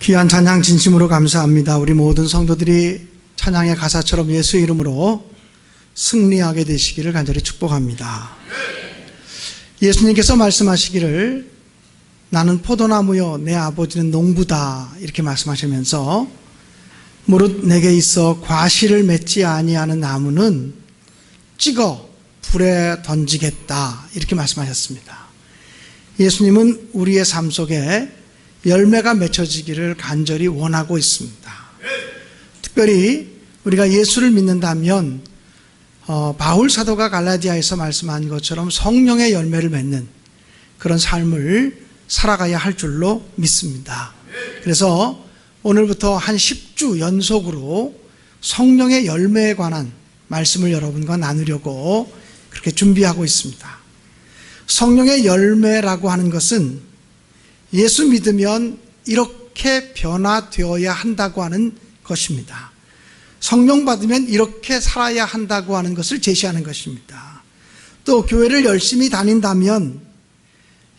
귀한 찬양 진심으로 감사합니다. 우리 모든 성도들이 찬양의 가사처럼 예수의 이름으로 승리하게 되시기를 간절히 축복합니다. 예수님께서 말씀하시기를 나는 포도나무요 내 아버지는 농부다 이렇게 말씀하시면서 무릇 내게 있어 과실을 맺지 아니하는 나무는 찍어 불에 던지겠다 이렇게 말씀하셨습니다. 예수님은 우리의 삶 속에 열매가 맺혀지기를 간절히 원하고 있습니다. 특별히 우리가 예수를 믿는다면 바울 사도가 갈라디아에서 말씀한 것처럼 성령의 열매를 맺는 그런 삶을 살아가야 할 줄로 믿습니다. 그래서 오늘부터 한 10주 연속으로 성령의 열매에 관한 말씀을 여러분과 나누려고 그렇게 준비하고 있습니다. 성령의 열매라고 하는 것은 예수 믿으면 이렇게 변화되어야 한다고 하는 것입니다. 성령 받으면 이렇게 살아야 한다고 하는 것을 제시하는 것입니다. 또 교회를 열심히 다닌다면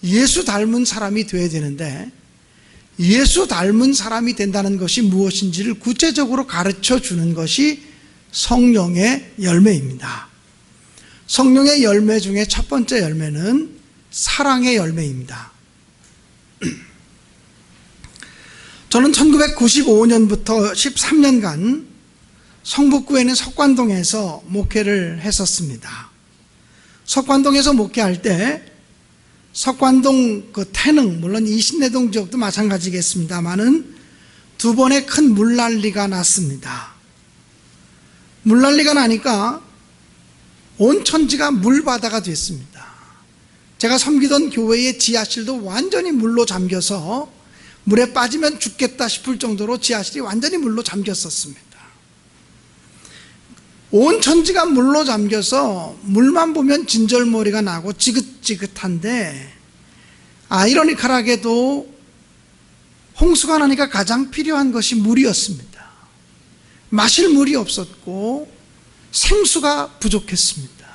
예수 닮은 사람이 되어야 되는데 예수 닮은 사람이 된다는 것이 무엇인지를 구체적으로 가르쳐 주는 것이 성령의 열매입니다. 성령의 열매 중에 첫 번째 열매는 사랑의 열매입니다. 저는 1995년부터 13년간 성북구에 있는 석관동에서 목회를 했었습니다. 석관동에서 목회할 때 석관동 그 태능, 물론 이 신내동 지역도 마찬가지겠습니다만은 두 번의 큰 물난리가 났습니다. 물난리가 나니까 온 천지가 물바다가 됐습니다. 제가 섬기던 교회의 지하실도 완전히 물로 잠겨서 물에 빠지면 죽겠다 싶을 정도로 지하실이 완전히 물로 잠겼었습니다. 온 천지가 물로 잠겨서 물만 보면 진절머리가 나고 지긋지긋한데 아이러니컬하게도 홍수가 나니까 가장 필요한 것이 물이었습니다. 마실 물이 없었고 생수가 부족했습니다.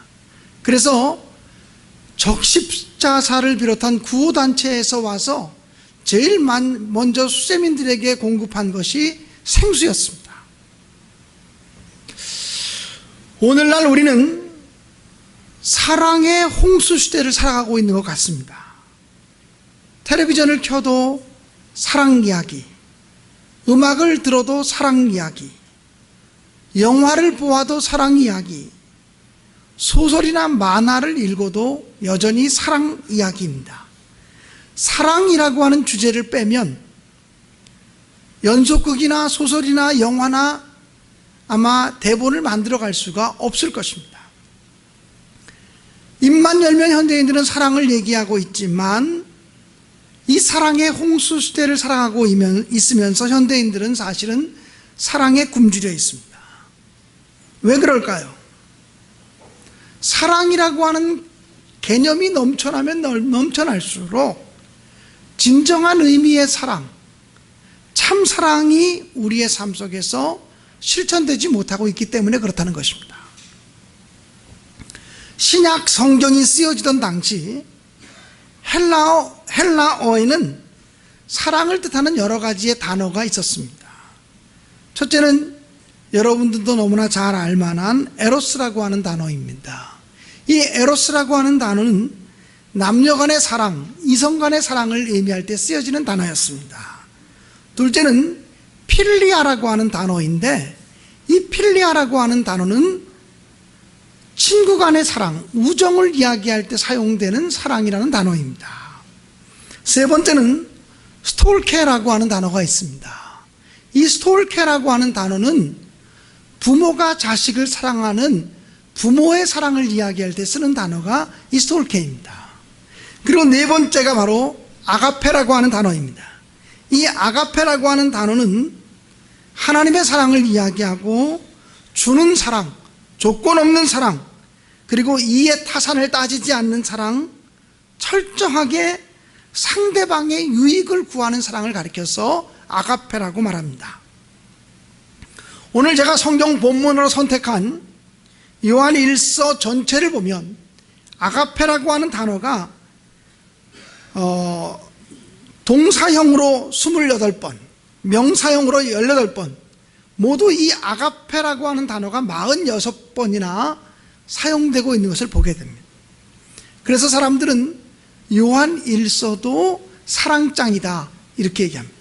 그래서 적십자사를 비롯한 구호단체에서 와서 제일 먼저 수세민들에게 공급한 것이 생수였습니다. 오늘날 우리는 사랑의 홍수 시대를 살아가고 있는 것 같습니다. 텔레비전을 켜도 사랑 이야기, 음악을 들어도 사랑 이야기, 영화를 보아도 사랑 이야기, 소설이나 만화를 읽어도 여전히 사랑 이야기입니다. 사랑이라고 하는 주제를 빼면 연속극이나 소설이나 영화나 아마 대본을 만들어갈 수가 없을 것입니다. 입만 열면 현대인들은 사랑을 얘기하고 있지만 이 사랑의 홍수 시대를 살아가고 있으면서 현대인들은 사실은 사랑에 굶주려 있습니다. 왜 그럴까요? 사랑이라고 하는 개념이 넘쳐나면 넘쳐날수록 진정한 의미의 사랑, 참 사랑이 우리의 삶 속에서 실천되지 못하고 있기 때문에 그렇다는 것입니다. 신약 성경이 쓰여지던 당시 헬라어에는 사랑을 뜻하는 여러 가지의 단어가 있었습니다. 첫째는 여러분들도 너무나 잘 알만한 에로스라고 하는 단어입니다. 이 에로스라고 하는 단어는 남녀간의 사랑, 이성간의 사랑을 의미할 때 쓰여지는 단어였습니다. 둘째는 필리아라고 하는 단어인데 이 필리아라고 하는 단어는 친구간의 사랑, 우정을 이야기할 때 사용되는 사랑이라는 단어입니다. 세 번째는 스톨케라고 하는 단어가 있습니다. 이 스톨케라고 하는 단어는 부모가 자식을 사랑하는 부모의 사랑을 이야기할 때 쓰는 단어가 이 스톨케입니다. 그리고 네 번째가 바로 아가페라고 하는 단어입니다. 이 아가페라고 하는 단어는 하나님의 사랑을 이야기하고 주는 사랑, 조건 없는 사랑, 그리고 이의 타산을 따지지 않는 사랑, 철저하게 상대방의 유익을 구하는 사랑을 가리켜서 아가페라고 말합니다. 오늘 제가 성경 본문으로 선택한 요한 1서 전체를 보면 아가페라고 하는 단어가 동사형으로 28번, 명사형으로 18번, 모두 이 아가페라고 하는 단어가 46번이나 사용되고 있는 것을 보게 됩니다. 그래서 사람들은 요한 1서도 사랑장이다 이렇게 얘기합니다.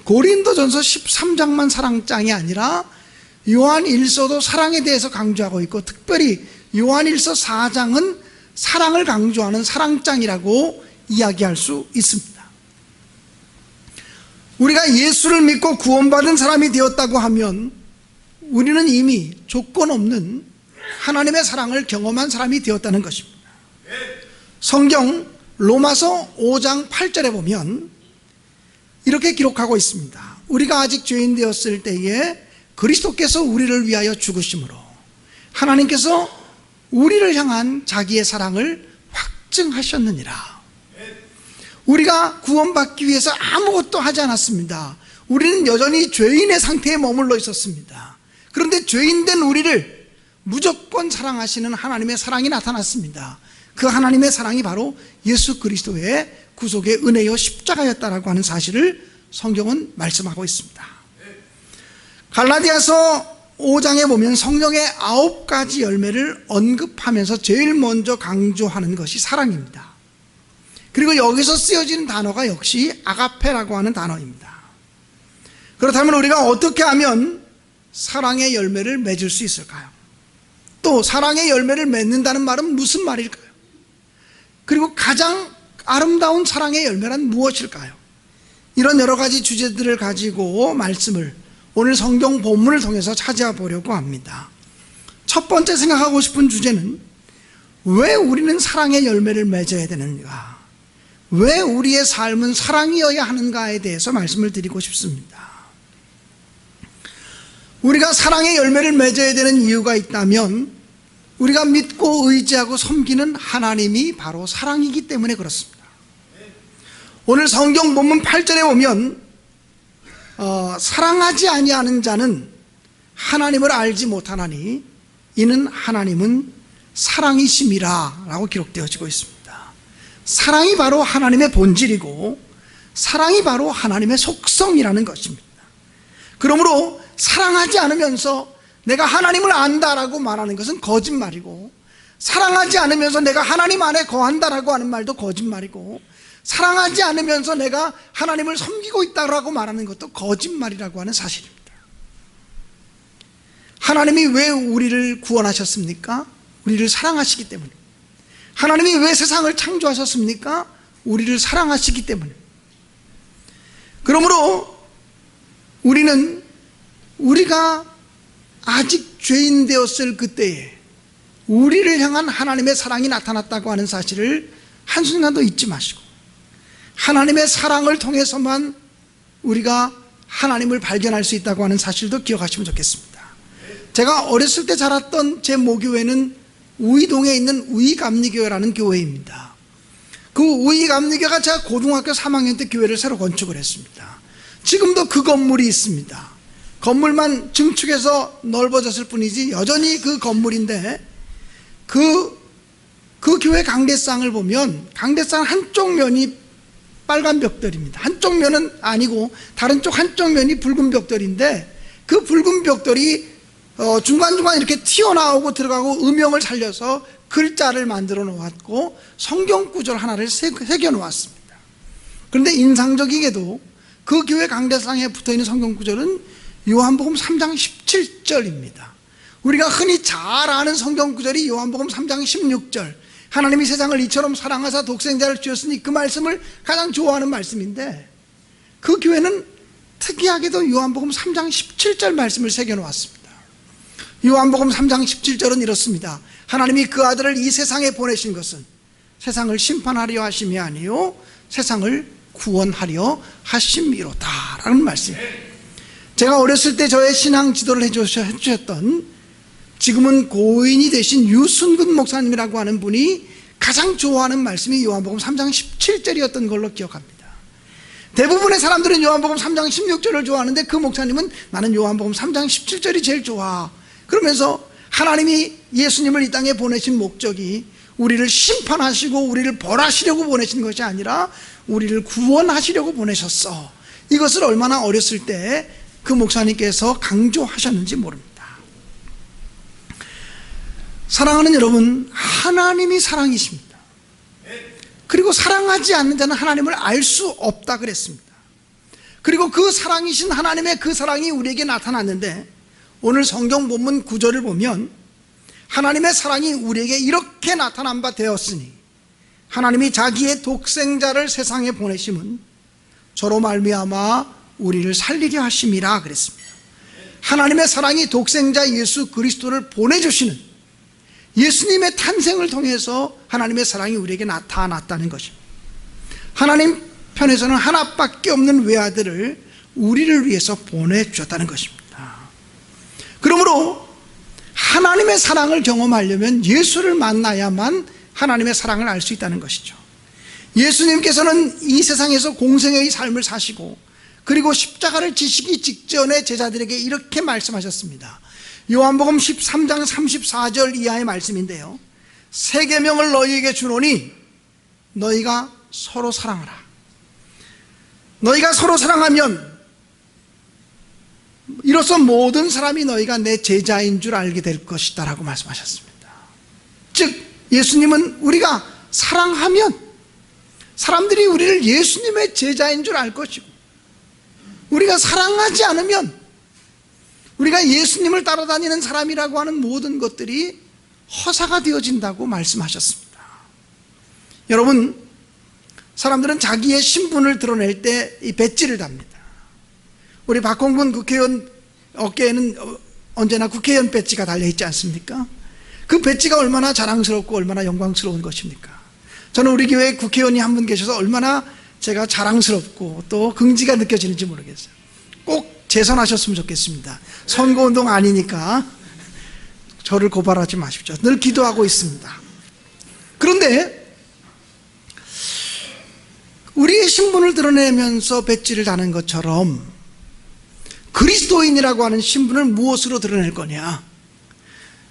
고린도전서 13장만 사랑장이 아니라 요한 1서도 사랑에 대해서 강조하고 있고, 특별히 요한 1서 4장은 사랑을 강조하는 사랑장이라고 이야기할 수 있습니다. 우리가 예수를 믿고 구원받은 사람이 되었다고 하면 우리는 이미 조건 없는 하나님의 사랑을 경험한 사람이 되었다는 것입니다. 성경 로마서 5장 8절에 보면 이렇게 기록하고 있습니다. 우리가 아직 죄인 되었을 때에 그리스도께서 우리를 위하여 죽으심으로 하나님께서 우리를 향한 자기의 사랑을 확증하셨느니라. 우리가 구원받기 위해서 아무것도 하지 않았습니다. 우리는 여전히 죄인의 상태에 머물러 있었습니다. 그런데 죄인된 우리를 무조건 사랑하시는 하나님의 사랑이 나타났습니다. 그 하나님의 사랑이 바로 예수 그리스도의 구속의 은혜요 십자가였다라고 하는 사실을 성경은 말씀하고 있습니다. 갈라디아서 5장에 보면 성령의 9가지 열매를 언급하면서 제일 먼저 강조하는 것이 사랑입니다. 그리고 여기서 쓰여진 단어가 역시 아가페라고 하는 단어입니다. 그렇다면 우리가 어떻게 하면 사랑의 열매를 맺을 수 있을까요? 또 사랑의 열매를 맺는다는 말은 무슨 말일까요? 그리고 가장 아름다운 사랑의 열매란 무엇일까요? 이런 여러 가지 주제들을 가지고 말씀을 오늘 성경 본문을 통해서 찾아 보려고 합니다. 첫 번째 생각하고 싶은 주제는 왜 우리는 사랑의 열매를 맺어야 되는가? 왜 우리의 삶은 사랑이어야 하는가에 대해서 말씀을 드리고 싶습니다. 우리가 사랑의 열매를 맺어야 되는 이유가 있다면 우리가 믿고 의지하고 섬기는 하나님이 바로 사랑이기 때문에 그렇습니다. 오늘 성경 본문 8절에 보면 사랑하지 아니하는 자는 하나님을 알지 못하나니 이는 하나님은 사랑이심이라 라고 기록되어지고 있습니다. 사랑이 바로 하나님의 본질이고 사랑이 바로 하나님의 속성이라는 것입니다. 그러므로 사랑하지 않으면서 내가 하나님을 안다라고 말하는 것은 거짓말이고, 사랑하지 않으면서 내가 하나님 안에 거한다라고 하는 말도 거짓말이고, 사랑하지 않으면서 내가 하나님을 섬기고 있다라고 말하는 것도 거짓말이라고 하는 사실입니다. 하나님이 왜 우리를 구원하셨습니까? 우리를 사랑하시기 때문에. 하나님이 왜 세상을 창조하셨습니까? 우리를 사랑하시기 때문에. 그러므로 우리가 아직 죄인 되었을 그때에 우리를 향한 하나님의 사랑이 나타났다고 하는 사실을 한순간도 잊지 마시고, 하나님의 사랑을 통해서만 우리가 하나님을 발견할 수 있다고 하는 사실도 기억하시면 좋겠습니다. 제가 어렸을 때 자랐던 제 모교회는 우이동에 있는 우이감리교회라는 교회입니다. 그 우이감리교회가 제가 고등학교 3학년 때 교회를 새로 건축을 했습니다. 지금도 그 건물이 있습니다. 건물만 증축해서 넓어졌을 뿐이지 여전히 그 건물인데, 그 교회 강대상을 보면 강대상 한쪽 면이 빨간 벽돌입니다. 한쪽 면은 아니고 다른 쪽 한쪽 면이 붉은 벽돌인데, 그 붉은 벽돌이 중간중간 이렇게 튀어나오고 들어가고 음영을 살려서 글자를 만들어 놓았고 성경 구절 하나를 새겨 놓았습니다. 그런데 인상적이게도 그 교회 강대상에 붙어있는 성경 구절은 요한복음 3장 17절입니다. 우리가 흔히 잘 아는 성경 구절이 요한복음 3장 16절, 하나님이 세상을 이처럼 사랑하사 독생자를 주셨으니, 그 말씀을 가장 좋아하는 말씀인데, 그 교회는 특이하게도 요한복음 3장 17절 말씀을 새겨놓았습니다. 요한복음 3장 17절은 이렇습니다. 하나님이 그 아들을 이 세상에 보내신 것은 세상을 심판하려 하심이 아니요 세상을 구원하려 하심이로다 라는 말씀입니다. 제가 어렸을 때 저의 신앙 지도를 해주셨던, 지금은 고인이 되신 유순근 목사님이라고 하는 분이 가장 좋아하는 말씀이 요한복음 3장 17절이었던 걸로 기억합니다. 대부분의 사람들은 요한복음 3장 16절을 좋아하는데 그 목사님은 나는 요한복음 3장 17절이 제일 좋아. 그러면서 하나님이 예수님을 이 땅에 보내신 목적이 우리를 심판하시고 우리를 벌하시려고 보내신 것이 아니라 우리를 구원하시려고 보내셨어. 이것을 얼마나 어렸을 때 그 목사님께서 강조하셨는지 모릅니다. 사랑하는 여러분, 하나님이 사랑이십니다. 그리고 사랑하지 않는 자는 하나님을 알 수 없다 그랬습니다. 그리고 그 사랑이신 하나님의 그 사랑이 우리에게 나타났는데, 오늘 성경 본문 구절을 보면 하나님의 사랑이 우리에게 이렇게 나타난 바 되었으니 하나님이 자기의 독생자를 세상에 보내심은 저로 말미암아 우리를 살리려 하심이라 그랬습니다. 하나님의 사랑이 독생자 예수 그리스도를 보내주시는 예수님의 탄생을 통해서 하나님의 사랑이 우리에게 나타났다는 것입니다. 하나님 편에서는 하나밖에 없는 외아들을 우리를 위해서 보내주셨다는 것입니다. 그러므로 하나님의 사랑을 경험하려면 예수를 만나야만 하나님의 사랑을 알 수 있다는 것이죠. 예수님께서는 이 세상에서 공생애의 삶을 사시고 그리고 십자가를 지시기 직전에 제자들에게 이렇게 말씀하셨습니다. 요한복음 13장 34절 이하의 말씀인데요, 새 계명을 너희에게 주노니 너희가 서로 사랑하라. 너희가 서로 사랑하면 이로써 모든 사람이 너희가 내 제자인 줄 알게 될 것이다 라고 말씀하셨습니다. 즉 예수님은 우리가 사랑하면 사람들이 우리를 예수님의 제자인 줄 알 것이고, 우리가 사랑하지 않으면 우리가 예수님을 따라다니는 사람이라고 하는 모든 것들이 허사가 되어진다고 말씀하셨습니다. 여러분, 사람들은 자기의 신분을 드러낼 때 이 배지를 답니다. 우리 박홍근 국회의원 어깨에는 언제나 국회의원 배지가 달려있지 않습니까? 그 배지가 얼마나 자랑스럽고 얼마나 영광스러운 것입니까? 저는 우리 교회에 국회의원이 한 분 계셔서 얼마나 제가 자랑스럽고 또 긍지가 느껴지는지 모르겠어요. 꼭 재선하셨으면 좋겠습니다. 선거운동 아니니까 저를 고발하지 마십시오. 늘 기도하고 있습니다. 그런데 우리의 신분을 드러내면서 배지를 다는 것처럼 그리스도인이라고 하는 신분을 무엇으로 드러낼 거냐?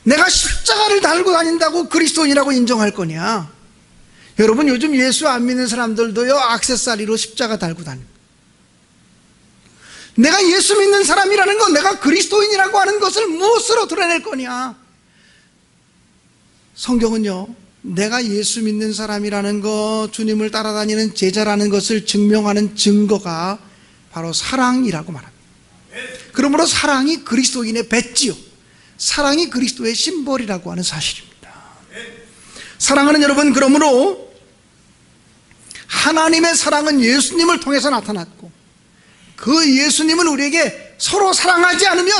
내가 십자가를 달고 다닌다고 그리스도인이라고 인정할 거냐? 여러분, 요즘 예수 안 믿는 사람들도요, 액세서리로 십자가 달고 다닙니다. 내가 예수 믿는 사람이라는 것, 내가 그리스도인이라고 하는 것을 무엇으로 드러낼 거냐? 성경은요, 내가 예수 믿는 사람이라는 것, 주님을 따라다니는 제자라는 것을 증명하는 증거가 바로 사랑이라고 말합니다. 그러므로 사랑이 그리스도인의 배지요, 사랑이 그리스도의 심벌이라고 하는 사실입니다. 사랑하는 여러분, 그러므로 하나님의 사랑은 예수님을 통해서 나타났고, 그 예수님은 우리에게 서로 사랑하지 않으면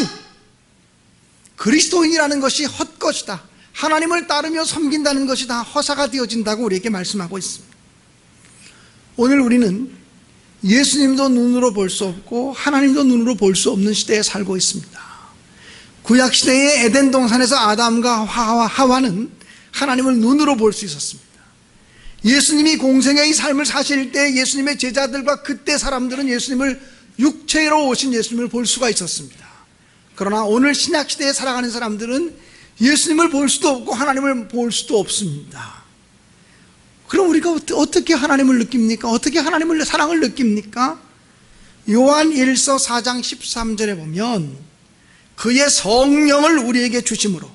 그리스도인이라는 것이 헛것이다, 하나님을 따르며 섬긴다는 것이 다 허사가 되어진다고 우리에게 말씀하고 있습니다. 오늘 우리는 예수님도 눈으로 볼 수 없고 하나님도 눈으로 볼 수 없는 시대에 살고 있습니다. 구약시대의 에덴 동산에서 아담과 하와는 하나님을 눈으로 볼 수 있었습니다. 예수님이 공생애의 삶을 사실 때 예수님의 제자들과 그때 사람들은 예수님을 육체로 오신 예수님을 볼 수가 있었습니다. 그러나 오늘 신약시대에 살아가는 사람들은 예수님을 볼 수도 없고 하나님을 볼 수도 없습니다. 그럼 우리가 어떻게 하나님을 느낍니까? 어떻게 하나님의 사랑을 느낍니까? 요한 1서 4장 13절에 보면 그의 성령을 우리에게 주심으로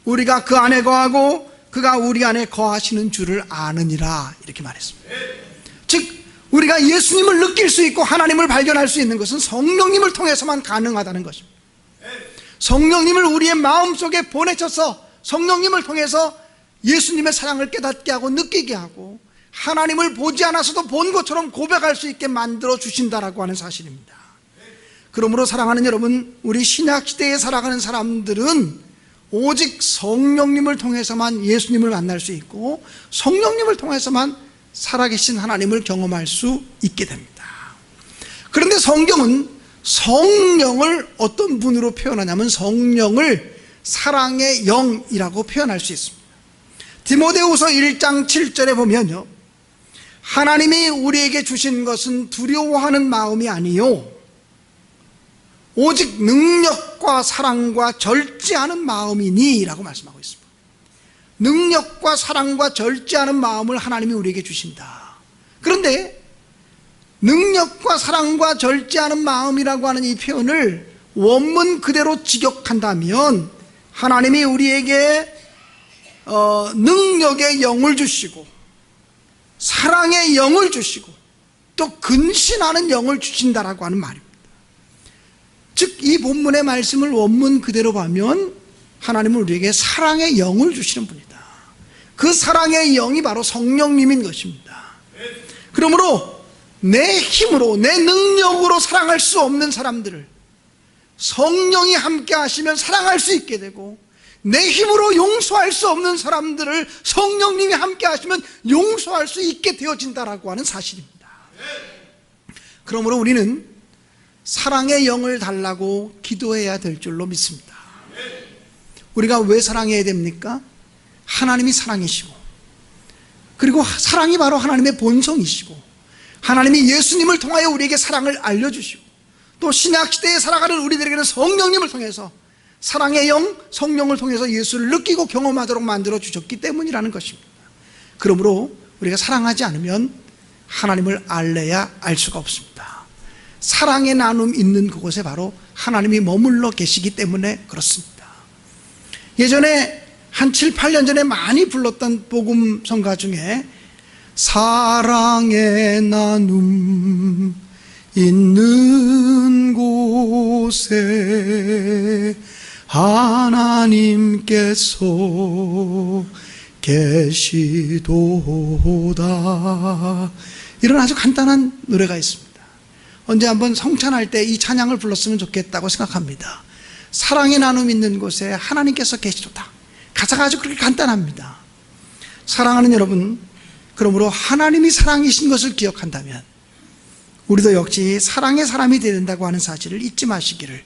우리가 그 안에 거하고 그가 우리 안에 거하시는 줄을 아느니라, 이렇게 말했습니다. 즉 우리가 예수님을 느낄 수 있고 하나님을 발견할 수 있는 것은 성령님을 통해서만 가능하다는 것입니다. 성령님을 우리의 마음속에 보내셔서 성령님을 통해서 예수님의 사랑을 깨닫게 하고 느끼게 하고 하나님을 보지 않아서도 본 것처럼 고백할 수 있게 만들어 주신다라고 하는 사실입니다. 그러므로 사랑하는 여러분, 우리 신약시대에 살아가는 사람들은 오직 성령님을 통해서만 예수님을 만날 수 있고 성령님을 통해서만 살아계신 하나님을 경험할 수 있게 됩니다. 그런데 성경은 성령을 어떤 분으로 표현하냐면 성령을 사랑의 영이라고 표현할 수 있습니다. 디모데후서 1장 7절에 보면요, 하나님이 우리에게 주신 것은 두려워하는 마음이 아니요 오직 능력과 사랑과 절제하는 마음이니 라고 말씀하고 있습니다. 능력과 사랑과 절제하는 마음을 하나님이 우리에게 주신다. 그런데 능력과 사랑과 절제하는 마음이라고 하는 이 표현을 원문 그대로 직역한다면 하나님이 우리에게 능력의 영을 주시고 사랑의 영을 주시고 또 근신하는 영을 주신다라고 하는 말입니다. 즉 이 본문의 말씀을 원문 그대로 보면 하나님은 우리에게 사랑의 영을 주시는 분이다. 그 사랑의 영이 바로 성령님인 것입니다. 그러므로 내 힘으로 내 능력으로 사랑할 수 없는 사람들을 성령이 함께 하시면 사랑할 수 있게 되고, 내 힘으로 용서할 수 없는 사람들을 성령님이 함께 하시면 용서할 수 있게 되어진다라고 하는 사실입니다. 그러므로 우리는 사랑의 영을 달라고 기도해야 될 줄로 믿습니다. 우리가 왜 사랑해야 됩니까? 하나님이 사랑이시고, 그리고 사랑이 바로 하나님의 본성이시고, 하나님이 예수님을 통하여 우리에게 사랑을 알려주시고, 또 신약시대에 살아가는 우리들에게는 성령님을 통해서 사랑의 영, 성령을 통해서 예수를 느끼고 경험하도록 만들어 주셨기 때문이라는 것입니다. 그러므로 우리가 사랑하지 않으면 하나님을 알래야 알 수가 없습니다. 사랑의 나눔 있는 그곳에 바로 하나님이 머물러 계시기 때문에 그렇습니다. 예전에 한 7, 8년 전에 많이 불렀던 복음 성가 중에 사랑의 나눔 있는 곳에 하나님께서 계시도다, 이런 아주 간단한 노래가 있습니다. 언제 한번 성찬할 때 이 찬양을 불렀으면 좋겠다고 생각합니다. 사랑의 나눔 있는 곳에 하나님께서 계시도다. 가사가 아주 그렇게 간단합니다. 사랑하는 여러분, 그러므로 하나님이 사랑이신 것을 기억한다면 우리도 역시 사랑의 사람이 되어야 된다고 하는 사실을 잊지 마시기를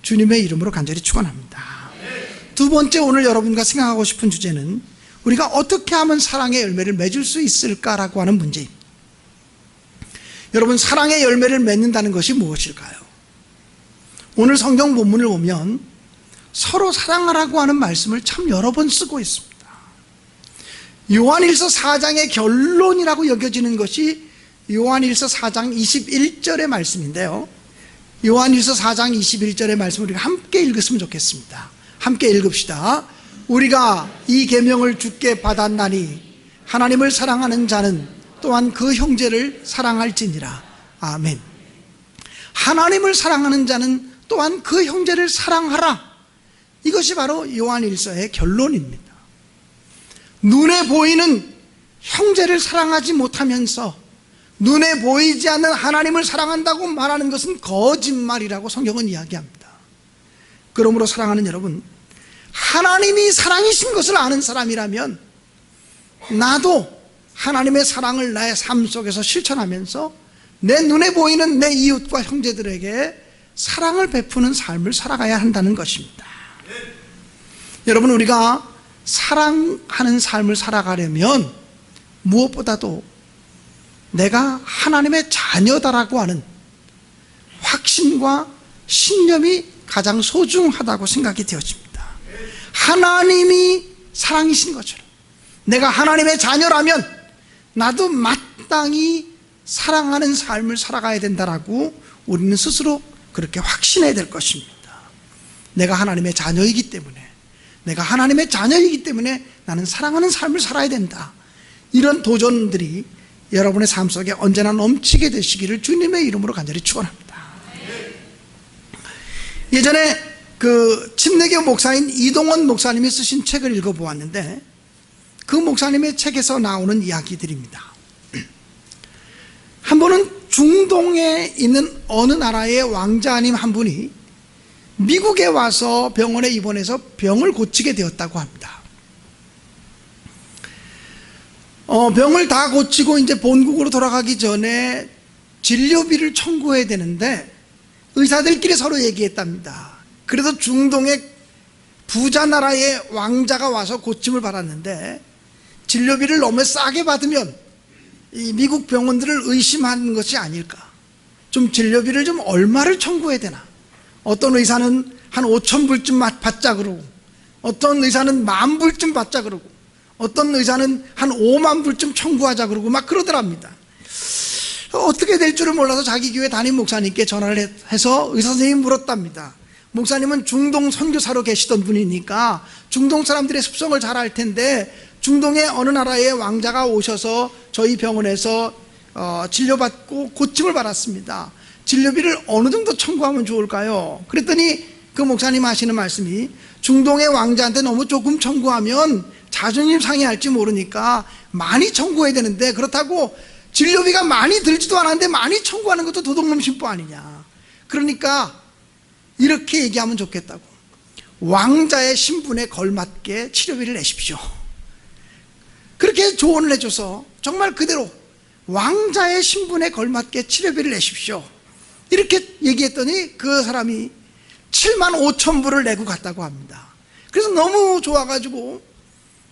주님의 이름으로 간절히 축원합니다. 두 번째, 오늘 여러분과 생각하고 싶은 주제는 우리가 어떻게 하면 사랑의 열매를 맺을 수 있을까라고 하는 문제입니다. 여러분, 사랑의 열매를 맺는다는 것이 무엇일까요? 오늘 성경 본문을 보면 서로 사랑하라고 하는 말씀을 참 여러 번 쓰고 있습니다. 요한일서 4장의 결론이라고 여겨지는 것이 요한일서 4장 21절의 말씀인데요, 요한일서 4장 21절의 말씀을 우리가 함께 읽었으면 좋겠습니다. 함께 읽읍시다. 우리가 이 계명을 주께 받았나니 하나님을 사랑하는 자는 또한 그 형제를 사랑할지니라. 아멘. 하나님을 사랑하는 자는 또한 그 형제를 사랑하라. 이것이 바로 요한일서의 결론입니다. 눈에 보이는 형제를 사랑하지 못하면서 눈에 보이지 않는 하나님을 사랑한다고 말하는 것은 거짓말이라고 성경은 이야기합니다. 그러므로 사랑하는 여러분, 하나님이 사랑이신 것을 아는 사람이라면 나도 하나님의 사랑을 나의 삶 속에서 실천하면서 내 눈에 보이는 내 이웃과 형제들에게 사랑을 베푸는 삶을 살아가야 한다는 것입니다. 여러분, 우리가 사랑하는 삶을 살아가려면 무엇보다도 내가 하나님의 자녀다라고 하는 확신과 신념이 가장 소중하다고 생각이 되어집니다. 하나님이 사랑이신 것처럼 내가 하나님의 자녀라면 나도 마땅히 사랑하는 삶을 살아가야 된다라고 우리는 스스로 그렇게 확신해야 될 것입니다. 내가 하나님의 자녀이기 때문에, 내가 하나님의 자녀이기 때문에 나는 사랑하는 삶을 살아야 된다. 이런 도전들이 여러분의 삶 속에 언제나 넘치게 되시기를 주님의 이름으로 간절히 축원합니다. 예전에 그 침례교 목사인 이동원 목사님이 쓰신 책을 읽어보았는데 그 목사님의 책에서 나오는 이야기들입니다. 한 번은 중동에 있는 어느 나라의 왕자님 한 분이 미국에 와서 병원에 입원해서 병을 고치게 되었다고 합니다. 병을 다 고치고 이제 본국으로 돌아가기 전에 진료비를 청구해야 되는데 의사들끼리 서로 얘기했답니다. 그래서 중동의 부자 나라의 왕자가 와서 고침을 받았는데 진료비를 너무 싸게 받으면 이 미국 병원들을 의심하는 것이 아닐까. 좀 진료비를 좀 얼마를 청구해야 되나. 어떤 의사는 한 5,000불쯤 받자 그러고, 어떤 의사는 10,000불쯤 받자 그러고, 어떤 의사는 한 5만 불쯤 청구하자 그러고 막 그러더랍니다. 어떻게 될 줄을 몰라서 자기 교회 담임 목사님께 전화를 해서 의사 선생님이 물었답니다. 목사님은 중동 선교사로 계시던 분이니까 중동 사람들의 습성을 잘 알 텐데, 중동의 어느 나라의 왕자가 오셔서 저희 병원에서 진료받고 고침을 받았습니다. 진료비를 어느 정도 청구하면 좋을까요? 그랬더니 그 목사님 하시는 말씀이, 중동의 왕자한테 너무 조금 청구하면 자존심 상해할지 모르니까 많이 청구해야 되는데, 그렇다고 진료비가 많이 들지도 않았는데 많이 청구하는 것도 도둑놈 심보 아니냐. 그러니까 이렇게 얘기하면 좋겠다고. 왕자의 신분에 걸맞게 치료비를 내십시오. 그렇게 조언을 해줘서 정말 그대로 왕자의 신분에 걸맞게 치료비를 내십시오, 이렇게 얘기했더니 그 사람이 7만 5천 불을 내고 갔다고 합니다. 그래서 너무 좋아가지고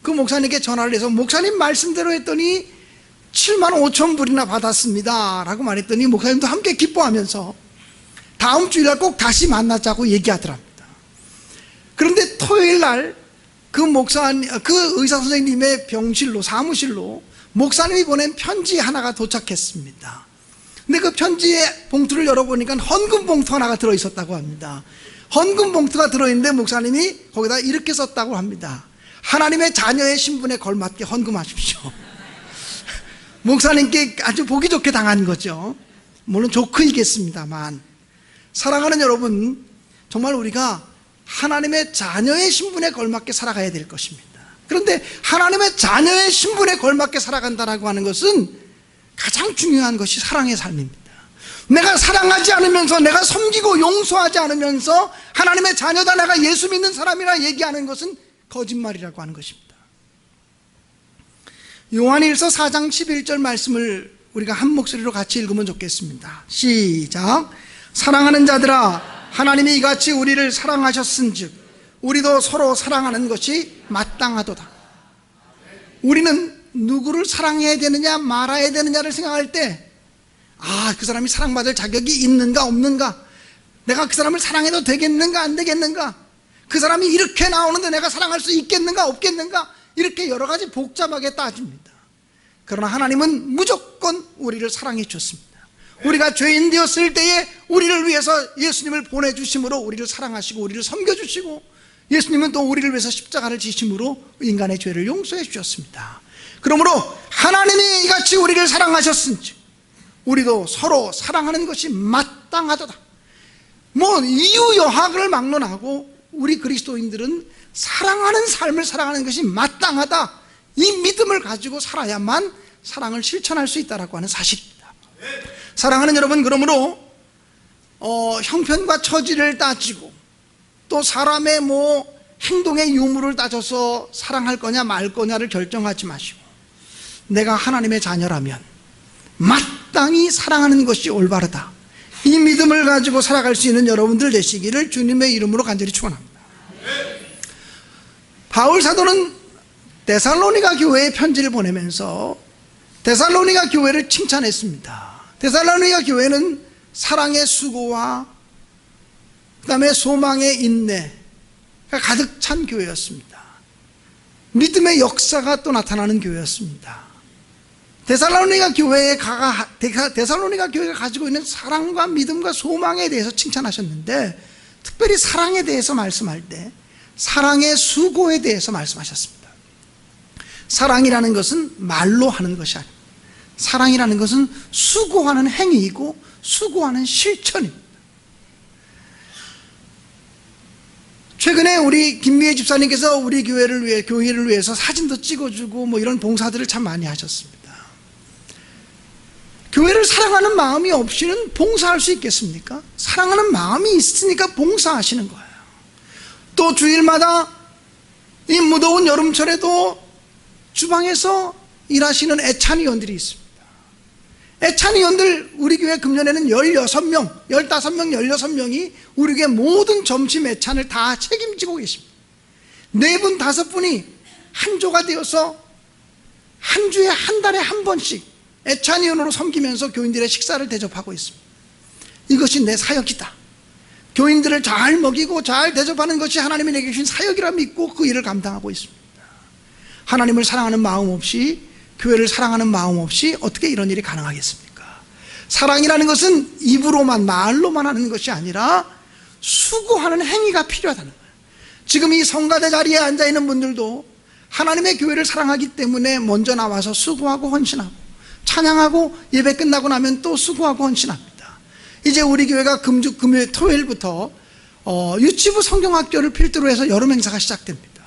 그 목사님께 전화를 해서 목사님 말씀대로 했더니 7만 5천 불이나 받았습니다 라고 말했더니, 목사님도 함께 기뻐하면서 다음 주일날 꼭 다시 만나자고 얘기하더랍니다. 그런데 토요일 날 그 의사 선생님의 병실로, 사무실로 목사님이 보낸 편지 하나가 도착했습니다. 근데 그 편지의 봉투를 열어보니까 헌금 봉투 하나가 들어있었다고 합니다. 헌금 봉투가 들어있는데 목사님이 거기다 이렇게 썼다고 합니다. 하나님의 자녀의 신분에 걸맞게 헌금하십시오. 목사님께 아주 보기 좋게 당한 거죠. 물론 조크이겠습니다만, 사랑하는 여러분, 정말 우리가 하나님의 자녀의 신분에 걸맞게 살아가야 될 것입니다. 그런데 하나님의 자녀의 신분에 걸맞게 살아간다고 하는 것은 가장 중요한 것이 사랑의 삶입니다. 내가 사랑하지 않으면서, 내가 섬기고 용서하지 않으면서 하나님의 자녀다, 내가 예수 믿는 사람이라 얘기하는 것은 거짓말이라고 하는 것입니다. 요한일서 4장 11절 말씀을 우리가 한 목소리로 같이 읽으면 좋겠습니다. 시작. 사랑하는 자들아, 하나님이 이같이 우리를 사랑하셨은즉 우리도 서로 사랑하는 것이 마땅하도다. 우리는 누구를 사랑해야 되느냐 말아야 되느냐를 생각할 때, 그 사람이 사랑받을 자격이 있는가 없는가, 내가 그 사람을 사랑해도 되겠는가 안 되겠는가, 그 사람이 이렇게 나오는데 내가 사랑할 수 있겠는가 없겠는가, 이렇게 여러 가지 복잡하게 따집니다. 그러나 하나님은 무조건 우리를 사랑해 주셨습니다. 우리가 죄인 되었을 때에 우리를 위해서 예수님을 보내주심으로 우리를 사랑하시고 우리를 섬겨주시고, 예수님은 또 우리를 위해서 십자가를 지심으로 인간의 죄를 용서해 주셨습니다. 그러므로 하나님이 이같이 우리를 사랑하셨은지 우리도 서로 사랑하는 것이 마땅하도다. 이유 여하를 막론하고 우리 그리스도인들은 사랑하는 삶을 살아가는 것이 마땅하다, 이 믿음을 가지고 살아야만 사랑을 실천할 수 있다고 하는 사실입니다. 사랑하는 여러분, 그러므로 형편과 처지를 따지고 또 사람의 행동의 유무를 따져서 사랑할 거냐 말 거냐를 결정하지 마시고, 내가 하나님의 자녀라면 마땅히 사랑하는 것이 올바르다, 이 믿음을 가지고 살아갈 수 있는 여러분들 되시기를 주님의 이름으로 간절히 축원합니다. 바울 사도는 데살로니가 교회에 편지를 보내면서 데살로니가 교회를 칭찬했습니다. 데살로니가 교회는 사랑의 수고와 그 다음에 소망의 인내가 가득 찬 교회였습니다. 믿음의 역사가 또 나타나는 교회였습니다. 데살로니가 교회가 가지고 있는 사랑과 믿음과 소망에 대해서 칭찬하셨는데, 특별히 사랑에 대해서 말씀할 때 사랑의 수고에 대해서 말씀하셨습니다. 사랑이라는 것은 말로 하는 것이 아닙니다. 사랑이라는 것은 수고하는 행위이고 수고하는 실천입니다. 최근에 우리 김미애 집사님께서 우리 교회를 위해서 사진도 찍어주고 이런 봉사들을 참 많이 하셨습니다. 교회를 사랑하는 마음이 없이는 봉사할 수 있겠습니까? 사랑하는 마음이 있으니까 봉사하시는 거예요. 또 주일마다 이 무더운 여름철에도 주방에서 일하시는 애찬위원들이 있습니다. 애찬위원들, 우리 교회 금년에는 16명, 15명, 16명이 우리 교회 모든 점심 애찬을 다 책임지고 계십니다. 4분, 5분이 한 조가 되어서 한 주에 한 달에 한 번씩 애찬위원으로 섬기면서 교인들의 식사를 대접하고 있습니다. 이것이 내 사역이다. 교인들을 잘 먹이고 잘 대접하는 것이 하나님이 내게 주신 사역이라 믿고 그 일을 감당하고 있습니다. 하나님을 사랑하는 마음 없이, 교회를 사랑하는 마음 없이 어떻게 이런 일이 가능하겠습니까? 사랑이라는 것은 입으로만, 말로만 하는 것이 아니라 수고하는 행위가 필요하다는 거예요. 지금 이 성가대 자리에 앉아있는 분들도 하나님의 교회를 사랑하기 때문에 먼저 나와서 수고하고 헌신하고, 찬양하고 예배 끝나고 나면 또 수고하고 헌신합니다. 이제 우리 교회가 금요일, 토요일부터 유치부 성경학교를 필두로 해서 여름 행사가 시작됩니다.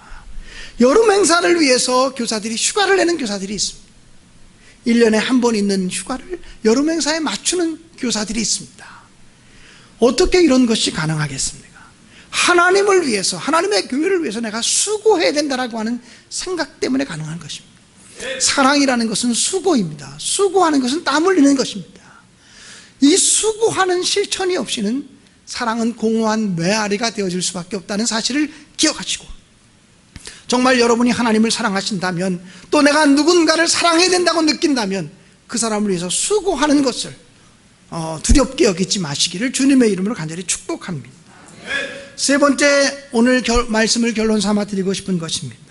여름 행사를 위해서 교사들이 휴가를 내는 교사들이 있습니다. 1년에 한 번 있는 휴가를 여름 행사에 맞추는 교사들이 있습니다. 어떻게 이런 것이 가능하겠습니까? 하나님을 위해서, 하나님의 교회를 위해서 내가 수고해야 된다라고 하는 생각 때문에 가능한 것입니다. 사랑이라는 것은 수고입니다. 수고하는 것은 땀 흘리는 것입니다. 이 수고하는 실천이 없이는 사랑은 공허한 메아리가 되어질 수밖에 없다는 사실을 기억하시고, 정말 여러분이 하나님을 사랑하신다면, 또 내가 누군가를 사랑해야 된다고 느낀다면 그 사람을 위해서 수고하는 것을 두렵게 여기지 마시기를 주님의 이름으로 간절히 축복합니다. 세 번째, 오늘 말씀을 결론 삼아 드리고 싶은 것입니다.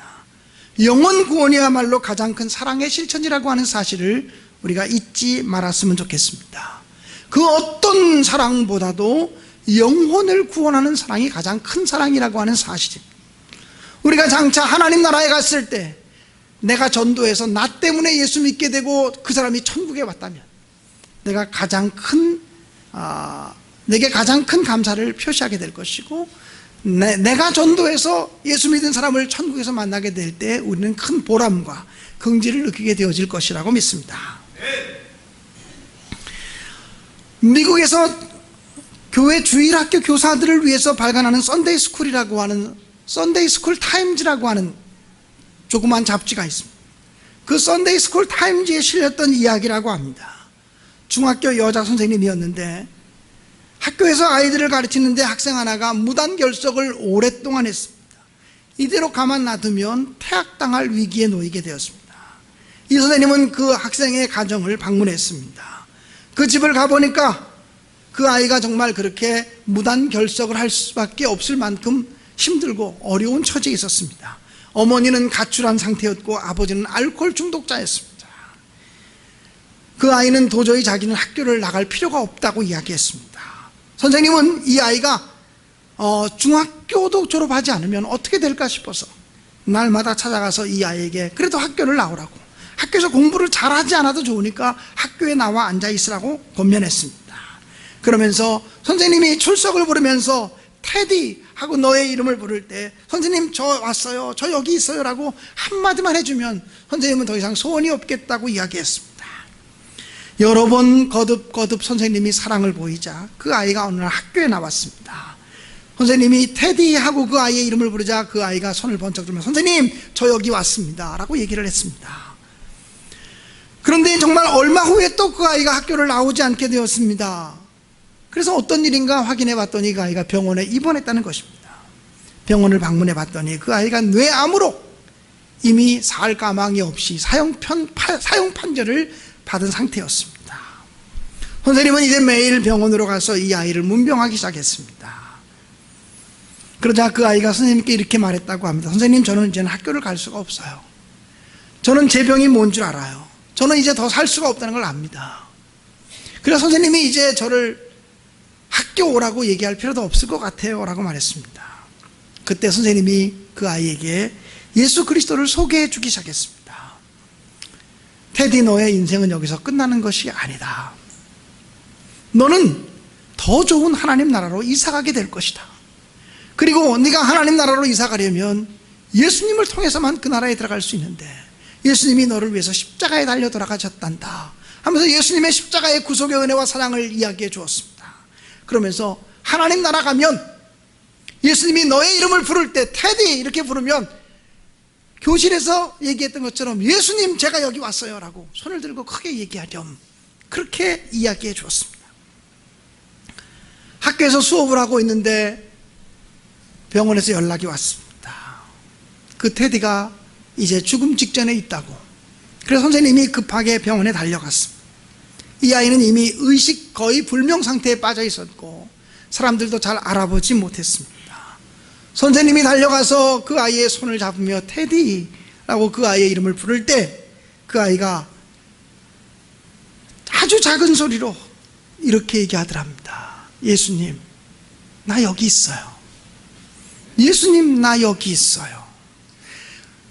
영혼 구원이야말로 가장 큰 사랑의 실천이라고 하는 사실을 우리가 잊지 말았으면 좋겠습니다. 그 어떤 사랑보다도 영혼을 구원하는 사랑이 가장 큰 사랑이라고 하는 사실입니다. 우리가 장차 하나님 나라에 갔을 때 내가 전도해서 나 때문에 예수 믿게 되고 그 사람이 천국에 왔다면 내가 내게 가장 큰 감사를 표시하게 될 것이고, 내가 전도해서 예수 믿은 사람을 천국에서 만나게 될 때 우리는 큰 보람과 긍지를 느끼게 되어질 것이라고 믿습니다. 미국에서 교회 주일학교 교사들을 위해서 발간하는 썬데이 스쿨이라고 하는, 썬데이 스쿨 타임즈라고 하는 조그만 잡지가 있습니다. 그 썬데이 스쿨 타임즈에 실렸던 이야기라고 합니다. 중학교 여자 선생님이었는데 학교에서 아이들을 가르치는데 학생 하나가 무단결석을 오랫동안 했습니다. 이대로 가만 놔두면 퇴학당할 위기에 놓이게 되었습니다. 이 선생님은 그 학생의 가정을 방문했습니다. 그 집을 가보니까 그 아이가 정말 그렇게 무단결석을 할 수밖에 없을 만큼 힘들고 어려운 처지에 있었습니다. 어머니는 가출한 상태였고 아버지는 알코올 중독자였습니다. 그 아이는 도저히 자기는 학교를 나갈 필요가 없다고 이야기했습니다. 선생님은 이 아이가 중학교도 졸업하지 않으면 어떻게 될까 싶어서 날마다 찾아가서 이 아이에게 그래도 학교를 나오라고, 학교에서 공부를 잘하지 않아도 좋으니까 학교에 나와 앉아 있으라고 권면했습니다. 그러면서 선생님이 출석을 부르면서 테디 하고 너의 이름을 부를 때 선생님 저 왔어요, 저 여기 있어요 라고 한마디만 해주면 선생님은 더 이상 소원이 없겠다고 이야기했습니다. 여러 번 거듭 선생님이 사랑을 보이자 그 아이가 어느 날 학교에 나왔습니다. 선생님이 테디 하고 그 아이의 이름을 부르자 그 아이가 손을 번쩍 들면 선생님 저 여기 왔습니다 라고 얘기를 했습니다. 그런데 정말 얼마 후에 또 그 아이가 학교를 나오지 않게 되었습니다. 그래서 어떤 일인가 확인해 봤더니 그 아이가 병원에 입원했다는 것입니다. 병원을 방문해 봤더니 그 아이가 뇌암으로 이미 살 가망이 없이 사형 판결을 받은 상태였습니다. 선생님은 이제 매일 병원으로 가서 이 아이를 문병하기 시작했습니다. 그러자 그 아이가 선생님께 이렇게 말했다고 합니다. 선생님, 저는 이제는 학교를 갈 수가 없어요. 저는 제 병이 뭔 줄 알아요. 저는 이제 더 살 수가 없다는 걸 압니다. 그래서 선생님이 이제 저를 학교 오라고 얘기할 필요도 없을 것 같아요 라고 말했습니다. 그때 선생님이 그 아이에게 예수 그리스도를 소개해 주기 시작했습니다. 테디, 너의 인생은 여기서 끝나는 것이 아니다. 너는 더 좋은 하나님 나라로 이사가게 될 것이다. 그리고 네가 하나님 나라로 이사가려면 예수님을 통해서만 그 나라에 들어갈 수 있는데 예수님이 너를 위해서 십자가에 달려 돌아가셨단다 하면서 예수님의 십자가의 구속의 은혜와 사랑을 이야기해 주었습니다. 그러면서 하나님 나라 가면 예수님이 너의 이름을 부를 때 테디 이렇게 부르면 교실에서 얘기했던 것처럼 예수님 제가 여기 왔어요 라고 손을 들고 크게 얘기하렴, 그렇게 이야기해 주었습니다. 학교에서 수업을 하고 있는데 병원에서 연락이 왔습니다. 그 테디가 이제 죽음 직전에 있다고. 그래서 선생님이 급하게 병원에 달려갔습니다. 이 아이는 이미 의식 거의 불명 상태에 빠져 있었고 사람들도 잘 알아보지 못했습니다. 선생님이 달려가서 그 아이의 손을 잡으며 테디라고 그 아이의 이름을 부를 때 그 아이가 아주 작은 소리로 이렇게 얘기하더랍니다. 예수님, 나 여기 있어요. 예수님, 나 여기 있어요.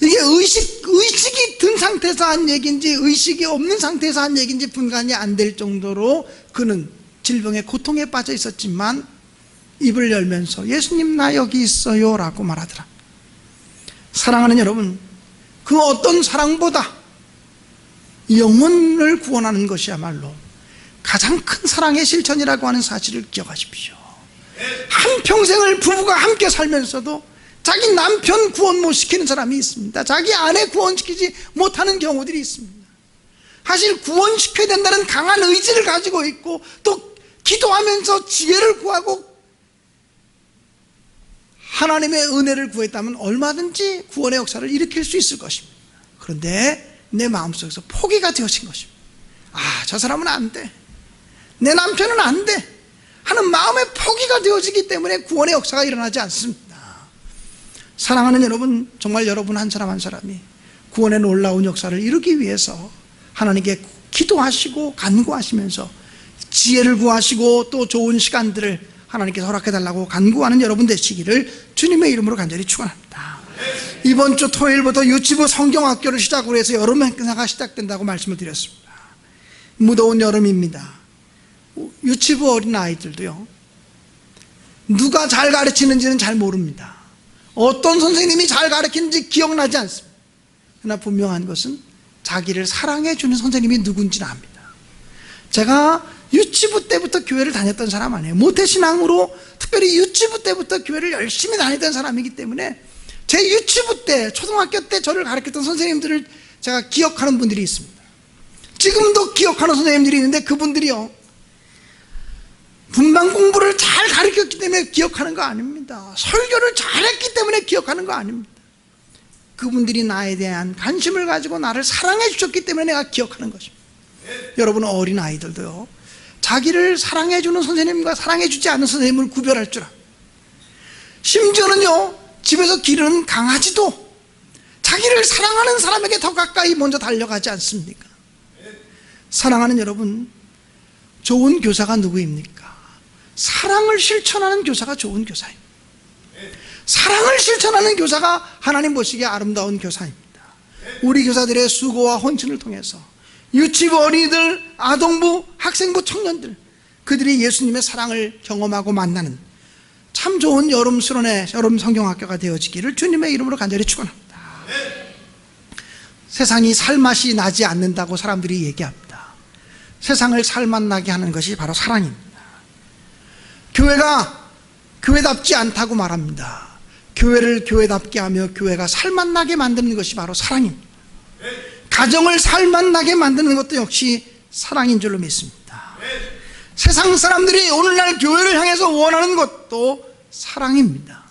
이게 의식이 든 상태에서 한 얘기인지 의식이 없는 상태에서 한 얘기인지 분간이 안 될 정도로 그는 질병의 고통에 빠져 있었지만 입을 열면서 예수님, 나 여기 있어요 라고 말하더라. 사랑하는 여러분, 그 어떤 사랑보다 영혼을 구원하는 것이야말로 가장 큰 사랑의 실천이라고 하는 사실을 기억하십시오. 한평생을 부부가 함께 살면서도 자기 남편 구원 못 시키는 사람이 있습니다. 자기 아내 구원시키지 못하는 경우들이 있습니다. 사실 구원시켜야 된다는 강한 의지를 가지고 있고 또 기도하면서 지혜를 구하고 하나님의 은혜를 구했다면 얼마든지 구원의 역사를 일으킬 수 있을 것입니다. 그런데 내 마음속에서 포기가 되어진 것입니다. 저 사람은 안 돼, 내 남편은 안 돼 하는 마음의 포기가 되어지기 때문에 구원의 역사가 일어나지 않습니다. 사랑하는 여러분, 정말 여러분 한 사람 한 사람이 구원의 놀라운 역사를 이루기 위해서 하나님께 기도하시고 간구하시면서 지혜를 구하시고 또 좋은 시간들을 하나님께서 허락해달라고 간구하는 여러분 되시기를 주님의 이름으로 간절히 축원합니다. 이번 주 토요일부터 유치부 성경학교를 시작으로 해서 여름 행사가 시작된다고 말씀을 드렸습니다. 무더운 여름입니다. 유치부 어린아이들도요, 누가 잘 가르치는지는 잘 모릅니다. 어떤 선생님이 잘 가르치는지 기억나지 않습니다. 그러나 분명한 것은 자기를 사랑해주는 선생님이 누군지는 압니다. 제가 유치부 때부터 교회를 다녔던 사람 아니에요. 모태신앙으로 특별히 유치부 때부터 교회를 열심히 다녔던 사람이기 때문에 제 유치부 때, 초등학교 때 저를 가르쳤던 선생님들을 제가 기억하는 분들이 있습니다. 지금도 기억하는 선생님들이 있는데 그분들이요, 분반 공부를 잘 가르쳤기 때문에 기억하는 거 아닙니다. 설교를 잘했기 때문에 기억하는 거 아닙니다. 그분들이 나에 대한 관심을 가지고 나를 사랑해 주셨기 때문에 내가 기억하는 것입니다. 여러분 어린아이들도요, 자기를 사랑해 주는 선생님과 사랑해 주지 않는 선생님을 구별할 줄 압니다. 심지어는요, 집에서 기르는 강아지도 자기를 사랑하는 사람에게 더 가까이 먼저 달려가지 않습니까? 사랑하는 여러분, 좋은 교사가 누구입니까? 사랑을 실천하는 교사가 좋은 교사입니다. 사랑을 실천하는 교사가 하나님 보시기에 아름다운 교사입니다. 우리 교사들의 수고와 헌신을 통해서 유치부 어린이들, 아동부, 학생부, 청년들, 그들이 예수님의 사랑을 경험하고 만나는 참 좋은 여름 수련회, 여름 성경학교가 되어지기를 주님의 이름으로 간절히 축원합니다. 세상이 살맛이 나지 않는다고 사람들이 얘기합니다. 세상을 살맛 나게 하는 것이 바로 사랑입니다. 교회가 교회답지 않다고 말합니다. 교회를 교회답게 하며 교회가 살맛 나게 만드는 것이 바로 사랑입니다. 가정을 살맛 나게 만드는 것도 역시 사랑인 줄로 믿습니다. 세상 사람들이 오늘날 교회를 향해서 원하는 것도 사랑입니다.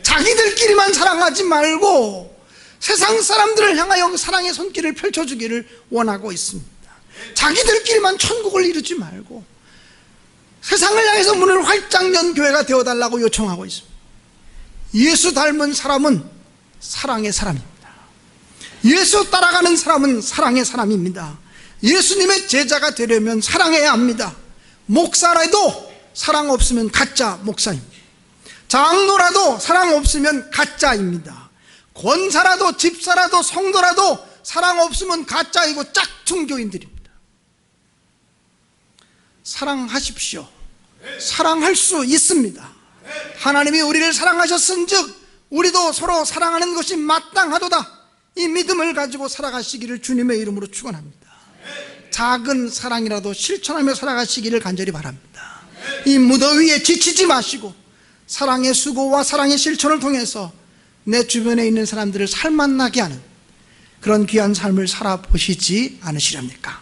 자기들끼리만 사랑하지 말고 세상 사람들을 향하여 사랑의 손길을 펼쳐주기를 원하고 있습니다. 자기들끼리만 천국을 이루지 말고 세상을 향해서 문을 활짝 연 교회가 되어달라고 요청하고 있습니다. 예수 닮은 사람은 사랑의 사람입니다. 예수 따라가는 사람은 사랑의 사람입니다. 예수님의 제자가 되려면 사랑해야 합니다. 목사라도 사랑 없으면 가짜 목사입니다. 장로라도 사랑 없으면 가짜입니다. 권사라도 집사라도 성도라도 사랑 없으면 가짜이고 짝퉁 교인들입니다. 사랑하십시오. 사랑할 수 있습니다. 하나님이 우리를 사랑하셨은즉 우리도 서로 사랑하는 것이 마땅하도다. 이 믿음을 가지고 살아가시기를 주님의 이름으로 축원합니다. 작은 사랑이라도 실천하며 살아가시기를 간절히 바랍니다. 이 무더위에 지치지 마시고 사랑의 수고와 사랑의 실천을 통해서 내 주변에 있는 사람들을 살맛나게 하는 그런 귀한 삶을 살아보시지 않으시렵니까?